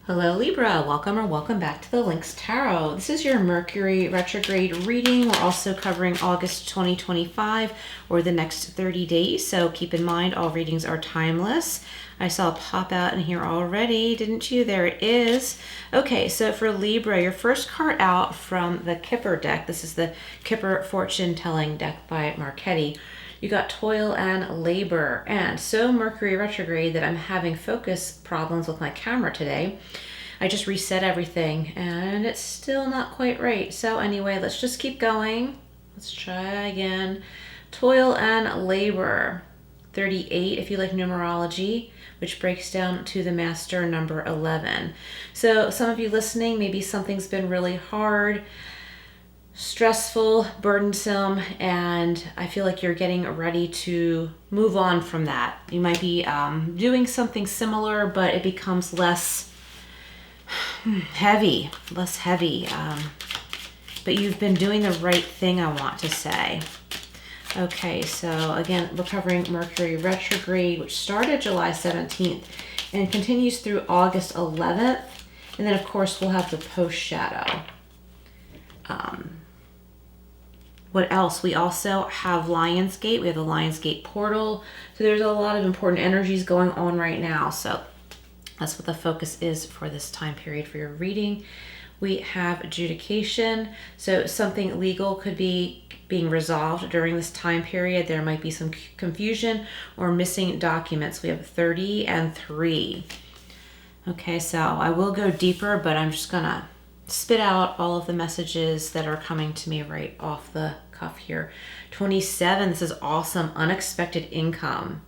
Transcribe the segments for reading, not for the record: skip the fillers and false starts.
Hello Libra, welcome or welcome back to the Lynx Tarot. This is your Mercury Retrograde reading. We're also covering August 2025 or the next 30 days, so keep in mind all readings are timeless. I saw it pop out in here already, didn't you? There it is. Okay, so for Libra, your first card out from the Kipper deck, this is the Kipper Fortune Telling deck by Marchetti. You got toil and labor. And so Mercury retrograde that I'm having focus problems with my camera today. I just reset everything and it's still not quite right. So anyway, let's just keep going. Let's try again. Toil and labor. 38 if you like numerology, which breaks down to the master number 11. So some of you listening, maybe something's been really hard, stressful, burdensome, and I feel like you're getting ready to move on from that. You might be doing something similar, but it becomes less heavy, but you've been doing the right thing, I want to say. Okay, so again, we're covering Mercury retrograde, which started July 17th and continues through August 11th. And then of course we'll have the post shadow. What else? We also have Lionsgate. We have the Lionsgate portal. So there's a lot of important energies going on right now. So that's what the focus is for this time period for your reading. We have adjudication. So something legal could be being resolved during this time period. There might be some confusion or missing documents. We have 30 and 3. Okay, so I will go deeper, but I'm just gonna spit out all of the messages that are coming to me right off the cuff here. 27, this is awesome. Unexpected income.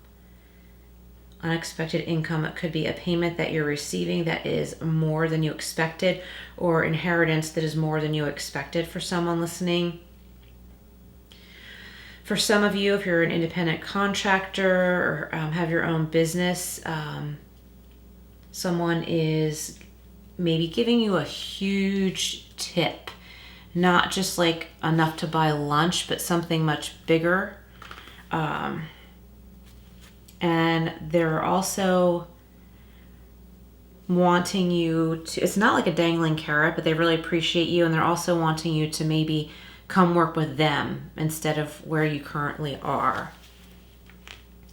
Unexpected income. It could be a payment that you're receiving that is more than you expected, or inheritance that is more than you expected for someone listening. For some of you, if you're an independent contractor or have your own business, someone is maybe giving you a huge tip, not just like enough to buy lunch, but something much bigger. And they're also wanting you to, it's not like a dangling carrot, but they really appreciate you. And they're also wanting you to maybe come work with them instead of where you currently are.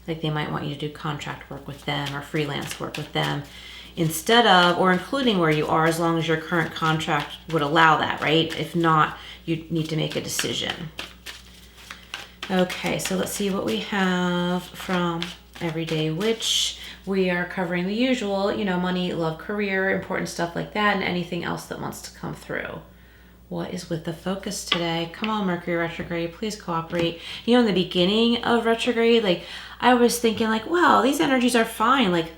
Like they might want you to do contract work with them or freelance work with them, instead of, or including where you are, as long as your current contract would allow that, right? If not, you need to make a decision. Okay, so let's see what we have from Everyday Witch. We are covering the usual, you know, money, love, career, important stuff like that, and anything else that wants to come through. What is with the focus today? Come on, Mercury retrograde, please cooperate. You know, in the beginning of retrograde, like I was thinking like, wow, these energies are fine. Like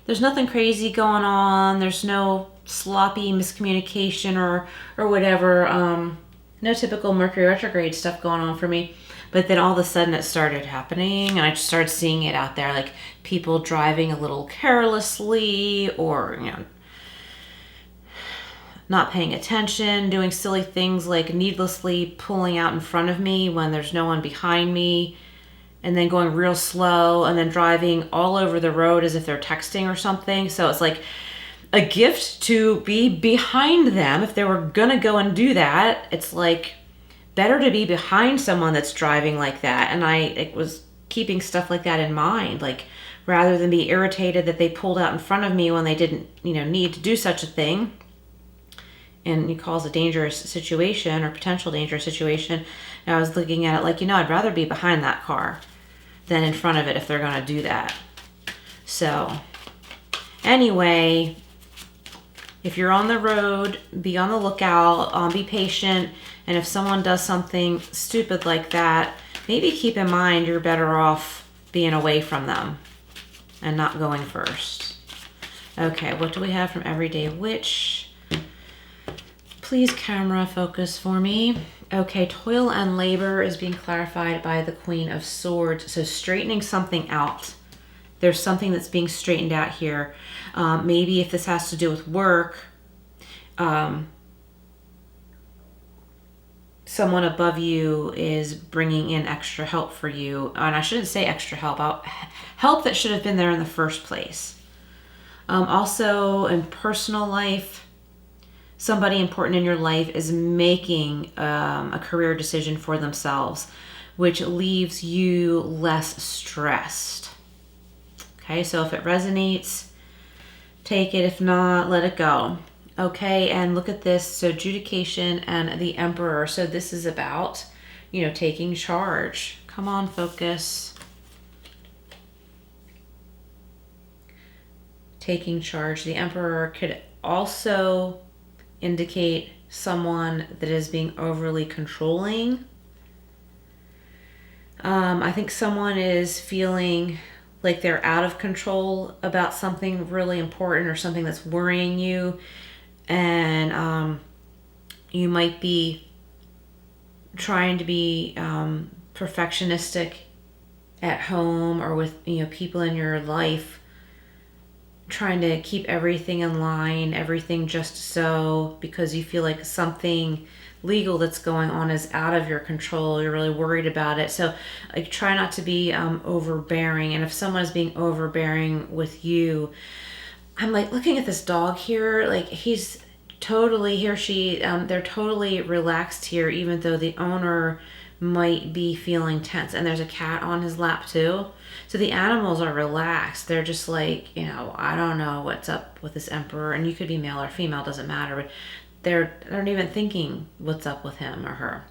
there's nothing crazy going on. There's no sloppy miscommunication or whatever. No typical Mercury retrograde stuff going on for me. But then all of a sudden it started happening and I just started seeing it out there, like people driving a little carelessly or, you know, not paying attention, doing silly things like needlessly pulling out in front of me when there's no one behind me, and then going real slow and then driving all over the road as if they're texting or something. So it's like a gift to be behind them. If they were gonna go and do that, it's like better to be behind someone that's driving like that. And I was keeping stuff like that in mind, like rather than be irritated that they pulled out in front of me when they didn't, you know, need to do such a thing, and it caused a dangerous situation or potential dangerous situation. And I was looking at it like, you know, I'd rather be behind that car than in front of it if they're going to do that. So anyway, if you're on the road, be on the lookout, be patient. And if someone does something stupid like that, maybe keep in mind you're better off being away from them and not going first. Okay, what do we have from Everyday Witch? Please camera focus for me. Okay, toil and labor is being clarified by the Queen of Swords. So straightening something out. There's something that's being straightened out here. Maybe if this has to do with work, someone above you is bringing in extra help for you. And I shouldn't say extra help, help that should have been there in the first place. Also, in personal life, somebody important in your life is making a career decision for themselves, which leaves you less stressed. Okay, so if it resonates, take it. If not, let it go. Okay, and look at this. So Judication and the Emperor. So this is about, taking charge. Come on, focus. Taking charge. The Emperor could also indicate someone that is being overly controlling. I think someone is feeling like they're out of control about something really important or something that's worrying you. And you might be trying to be perfectionistic at home or with people in your life, trying to keep everything in line, everything just so, because you feel like something legal that's going on is out of your control. You're really worried about it. So like, try not to be overbearing. And if someone is being overbearing with you, I'm like looking at this dog here, like he's totally, he or she, they're totally relaxed here, even though the owner might be feeling tense. And there's a cat on his lap too. So the animals are relaxed. They're just like, I don't know what's up with this Emperor. And you could be male or female, doesn't matter. But they're not even thinking what's up with him or her.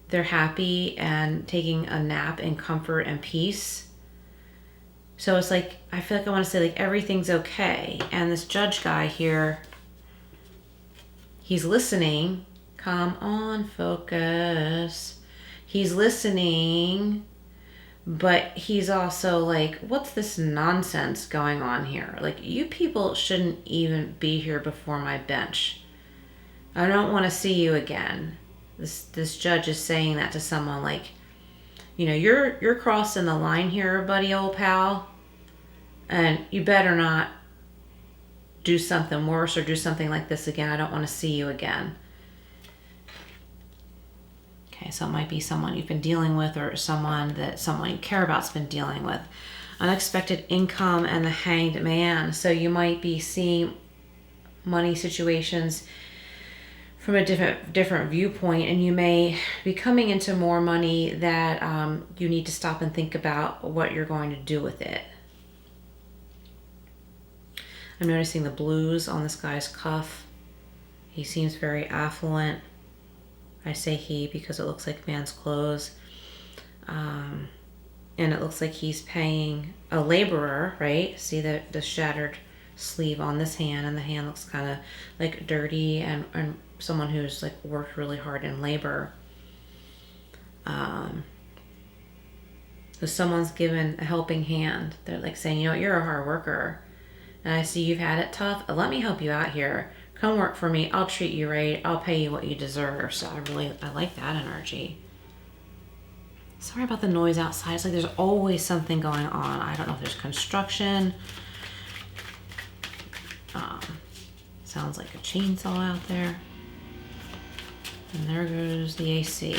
They're happy and taking a nap in comfort and peace. So it's like, I feel like I want to say like everything's okay. And this Judge guy here, he's listening. Come on, focus. He's listening, but he's also like, what's this nonsense going on here? Like, you people shouldn't even be here before my bench. I don't want to see you again. This judge is saying that to someone like, you're crossing the line here, buddy, old pal. And you better not do something worse or do something like this again. I don't want to see you again. Okay, so it might be someone you've been dealing with or someone you care about's been dealing with. Unexpected income and the Hanged Man. So you might be seeing money situations from a different viewpoint, and you may be coming into more money that you need to stop and think about what you're going to do with it. I'm noticing the blues on this guy's cuff. He seems very affluent. I say he because it looks like man's clothes. And it looks like he's paying a laborer, right? See the shattered sleeve on this hand, and the hand looks kind of like dirty and someone who's like worked really hard in labor. So someone's given a helping hand. They're like saying, you're a hard worker. And I see you've had it tough. Let me help you out here. Come work for me. I'll treat you right. I'll pay you what you deserve. So I like that energy. Sorry about the noise outside. It's like there's always something going on. I don't know if there's construction. Sounds like a chainsaw out there. And there goes the AC.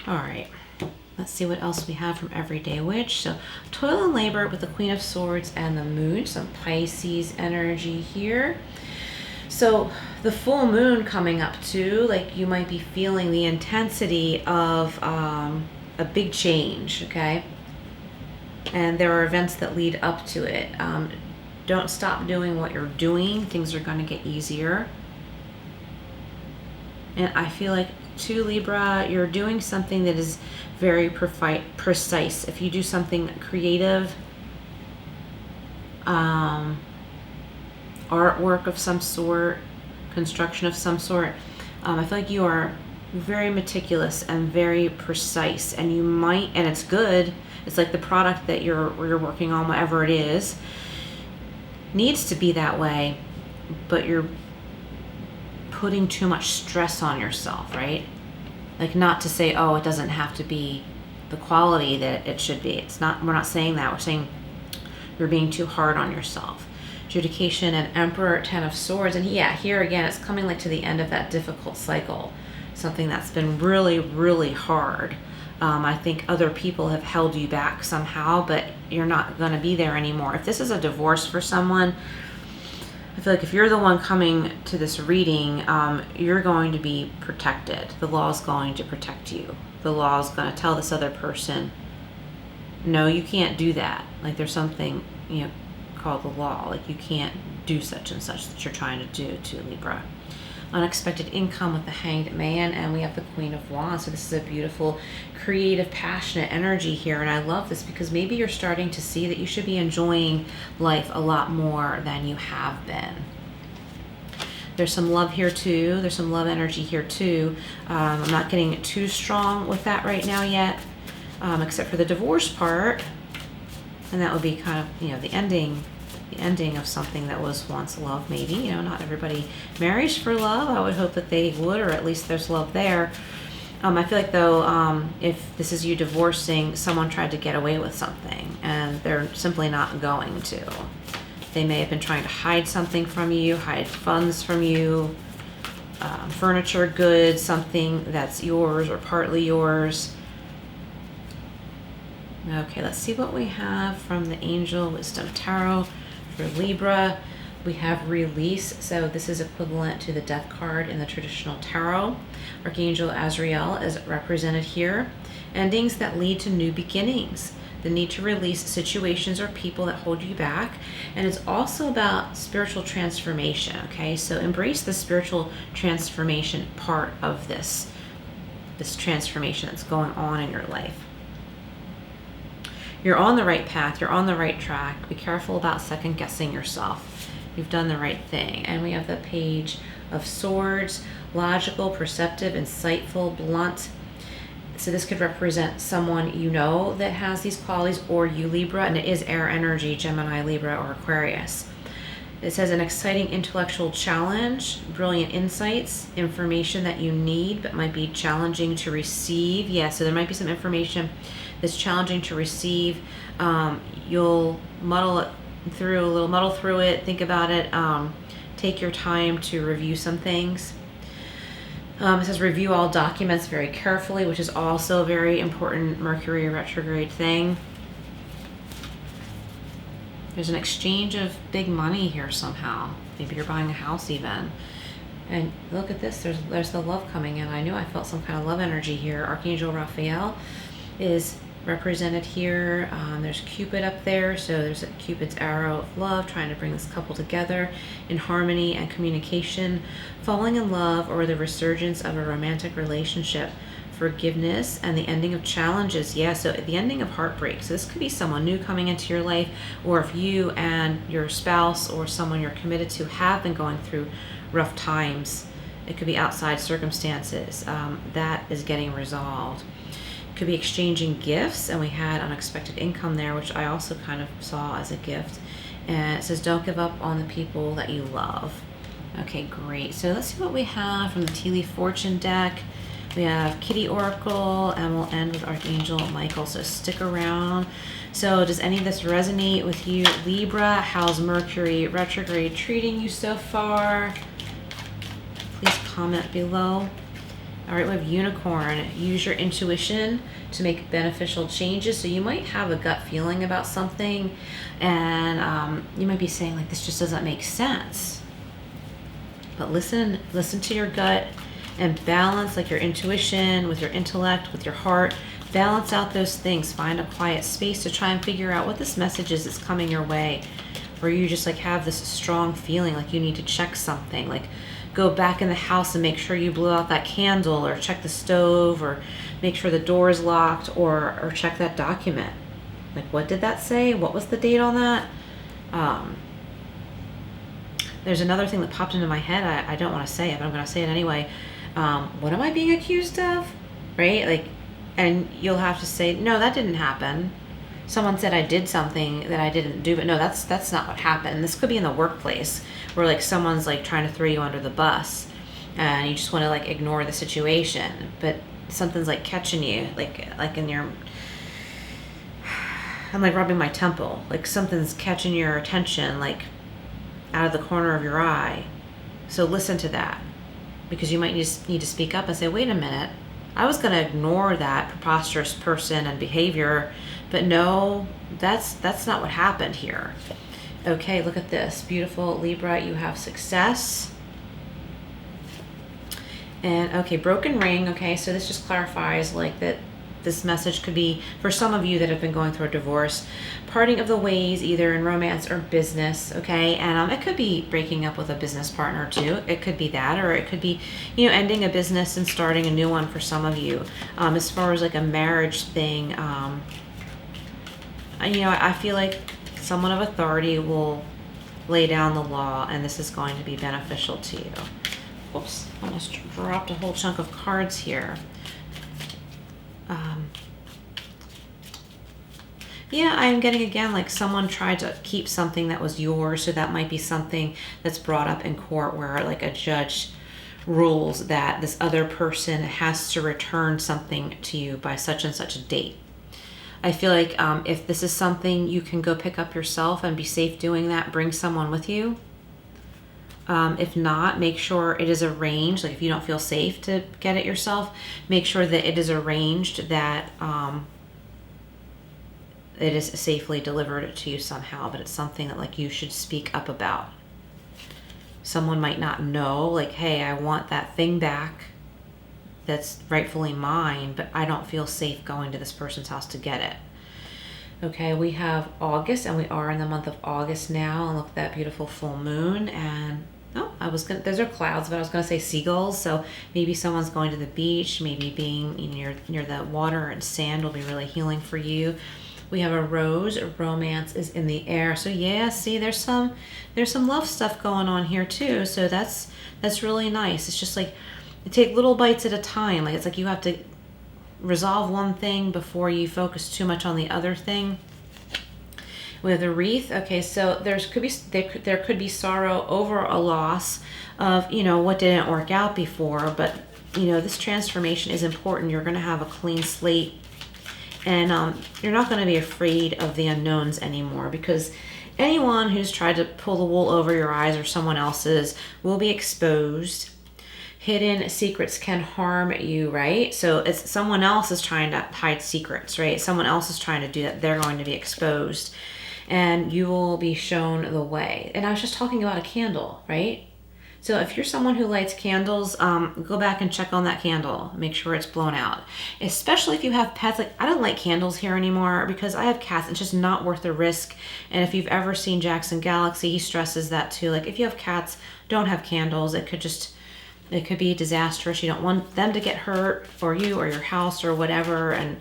All right. Let's see what else we have from Everyday Witch. So toil and labor with the Queen of Swords and the Moon. Some Pisces energy here. So the full moon coming up too, like you might be feeling the intensity of a big change, okay? And there are events that lead up to it. Don't stop doing what you're doing. Things are going to get easier. And I feel like too, Libra, you're doing something that is very precise. If you do something creative, artwork of some sort, construction of some sort, I feel like you are very meticulous and very precise, and you might, and it's good. It's like the product that you're working on, whatever it is, needs to be that way, but you're putting too much stress on yourself, right? Like, not to say, oh, it doesn't have to be the quality that it should be. It's not, we're not saying that. We're saying you're being too hard on yourself. Judication and Emperor, Ten of Swords. And yeah, here again, it's coming like to the end of that difficult cycle. Something that's been really, really hard. I think other people have held you back somehow, but you're not going to be there anymore. If this is a divorce for someone, I feel like if you're the one coming to this reading, you're going to be protected. The law is going to protect you. The law is going to tell this other person, no, you can't do that. Like there's something, called the law. Like you can't do such and such that you're trying to do to Libra. Unexpected income with the Hanged Man, and we have the Queen of Wands. So this is a beautiful, creative, passionate energy here, and I love this because maybe you're starting to see that you should be enjoying life a lot more than you have been. There's some love here too. There's some love energy here too. I'm not getting too strong with that right now yet, except for the divorce part, and that would be kind of, the ending of something that was once love, maybe. Not everybody marries for love. I would hope that they would, or at least there's love there. I feel like though, if this is you divorcing, someone tried to get away with something and they're simply not going to. They may have been trying to hide something from you, hide funds from you, furniture, goods, something that's yours or partly yours. Okay, let's see what we have from the Angel Wisdom Tarot. For Libra, we have release. So this is equivalent to the Death card in the traditional tarot. Archangel Azrael is represented here. Endings that lead to new beginnings. The need to release situations or people that hold you back. And it's also about spiritual transformation, okay? So embrace the spiritual transformation part of this transformation that's going on in your life. You're on the right path. You're on the right track. Be careful about second guessing yourself. You've done the right thing. And we have the Page of Swords. Logical, perceptive, insightful, blunt. So this could represent someone that has these qualities, or you, Libra, and it is air energy, Gemini, Libra, or Aquarius. It says an exciting intellectual challenge, brilliant insights, information that you need but might be challenging to receive. Yeah, so there might be some information that's challenging to receive. You'll muddle through it, think about it, take your time to review some things. It says review all documents very carefully, which is also a very important Mercury retrograde thing. There's an exchange of big money here somehow. Maybe you're buying a house even. And look at this, there's the love coming in. I knew I felt some kind of love energy here. Archangel Raphael is represented here. There's Cupid up there, so there's a Cupid's arrow of love trying to bring this couple together in harmony and communication, falling in love or the resurgence of a romantic relationship, forgiveness, and the ending of challenges. Yeah, so the ending of heartbreak. So this could be someone new coming into your life, or if you and your spouse or someone you're committed to have been going through rough times, it could be outside circumstances. That is getting resolved. Could be exchanging gifts, and we had unexpected income there, which I also kind of saw as a gift. And it says don't give up on the people that you love. Okay, great. So let's see what we have from the Tea Leaf Fortune deck. We have Kitty Oracle, and we'll end with Archangel Michael, so stick around. So does any of this resonate with you, Libra? How's Mercury retrograde treating you so far? Please comment below. All right, we have Unicorn. Use your intuition to make beneficial changes. So you might have a gut feeling about something, and you might be saying, like, this just doesn't make sense. But listen to your gut and balance, like, your intuition with your intellect, with your heart. Balance out those things. Find a quiet space to try and figure out what this message is that's coming your way. Or you just, like, have this strong feeling like you need to check something, like go back in the house and make sure you blew out that candle, or check the stove, or make sure the door is locked, or check that document. Like, what did that say? What was the date on that? There's another thing that popped into my head. I don't want to say it, but I'm going to say it anyway. What am I being accused of? Right? Like, and you'll have to say, no, that didn't happen. Someone said I did something that I didn't do, but no, that's not what happened. This could be in the workplace where, like, someone's, like, trying to throw you under the bus and you just want to, like, ignore the situation, but something's, like, catching you, like in your, I'm, like, rubbing my temple, like something's catching your attention, like out of the corner of your eye. So listen to that, because you might just need to speak up and say, wait a minute, I was going to ignore that preposterous person and behavior, but no, that's not what happened here. Okay, look at this. Beautiful Libra, you have success. And okay, broken ring. Okay, so this just clarifies like that this message could be for some of you that have been going through a divorce, parting of the ways, either in romance or business. Okay, and it could be breaking up with a business partner too. It could be that, or it could be, you know, ending a business and starting a new one for some of you. As far as like a marriage thing, you know, I feel like someone of authority will lay down the law, and this is going to be beneficial to you. Oops, almost dropped a whole chunk of cards here. Yeah, I'm getting again like someone tried to keep something that was yours, so that might be something that's brought up in court where like a judge rules that this other person has to return something to you by such and such a date. I feel like if this is something you can go pick up yourself and be safe doing that, bring someone with you. If not, make sure it is arranged. Like if you don't feel safe to get it yourself, make sure that it is arranged that it is safely delivered to you somehow, but it's something that like you should speak up about. Someone might not know, like, hey, I want that thing back that's rightfully mine, but I don't feel safe going to this person's house to get it. Okay, we have August, and we are in the month of August now, and look at that beautiful full moon. And those are clouds, but I was gonna say seagulls. So maybe someone's going to the beach, maybe being near the water and sand will be really healing for you. We have a rose. Romance is in the air. So yeah, see, there's some love stuff going on here too. So that's really nice. It's just like you take little bites at a time. Like it's like you have to resolve one thing before you focus too much on the other thing. We have the wreath. Okay, so there could be sorrow over a loss of, you know, what didn't work out before, but you know, this transformation is important. You're going to have a clean slate, and you're not going to be afraid of the unknowns anymore, because anyone who's tried to pull the wool over your eyes or someone else's will be exposed. Hidden secrets can harm you, right? So it's someone else is trying to hide secrets, right? Someone else is trying to do that. They're going to be exposed, and you will be shown the way. And I was just talking about a candle, right? So if you're someone who lights candles, go back and check on that candle. Make sure it's blown out. Especially if you have pets. Like, I don't light candles here anymore because I have cats. It's just not worth the risk. And if you've ever seen Jackson Galaxy, he stresses that too. Like, if you have cats, don't have candles. It could be disastrous. You don't want them to get hurt, or you or your house or whatever. And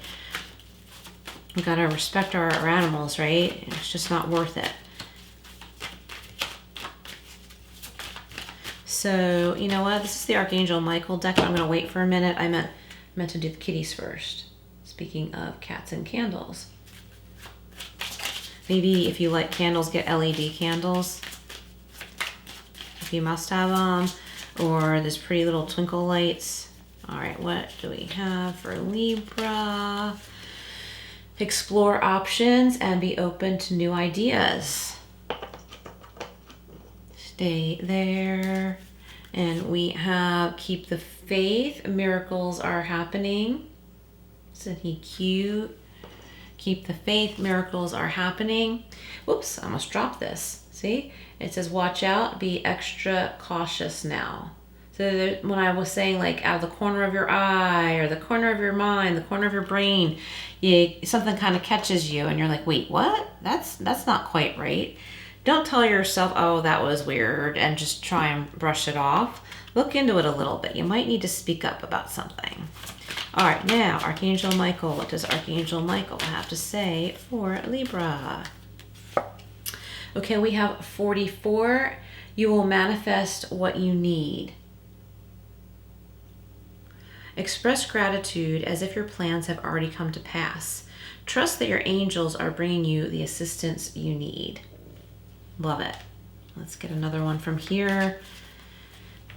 we gotta respect our animals, right? It's just not worth it. So, you know what? This is the Archangel Michael deck. I'm gonna wait for a minute. I meant to do the kitties first. Speaking of cats and candles. Maybe if you like candles, get LED candles. If you must have them. Or these pretty little twinkle lights. All right, what do we have for Libra? Explore options and be open to new ideas. Stay there. And we have keep the faith. Miracles are happening. Isn't he cute? Keep the faith. Miracles are happening. Whoops, I almost dropped this. See? It says, watch out, be extra cautious now. So when I was saying like out of the corner of your eye or the corner of your mind, the corner of your brain, something kind of catches you and you're like, wait, what? That's not quite right. Don't tell yourself, oh, that was weird, and just try and brush it off. Look into it a little bit. You might need to speak up about something. All right, now, Archangel Michael. What does Archangel Michael have to say for Libra? Okay, we have 44. You will manifest what you need. Express gratitude as if your plans have already come to pass. Trust that your angels are bringing you the assistance you need. Love it. Let's get another one from here.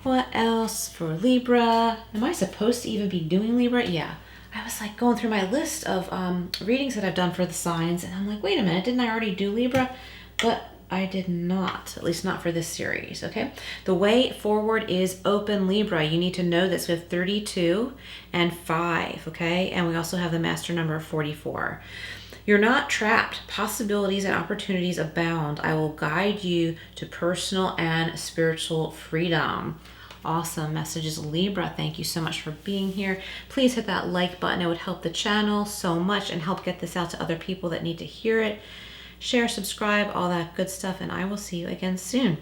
What else for Libra? Am I supposed to even be doing Libra? Yeah. I was like going through my list of readings that I've done for the signs, and I'm like, wait a minute, didn't I already do Libra? But I did not, at least not for this series, okay? The way forward is open, Libra. You need to know this with 32 and 5, okay? And we also have the master number 44. You're not trapped. Possibilities and opportunities abound. I will guide you to personal and spiritual freedom. Awesome messages, Libra. Thank you so much for being here. Please hit that like button. It would help the channel so much and help get this out to other people that need to hear it. Share, subscribe, all that good stuff, and I will see you again soon.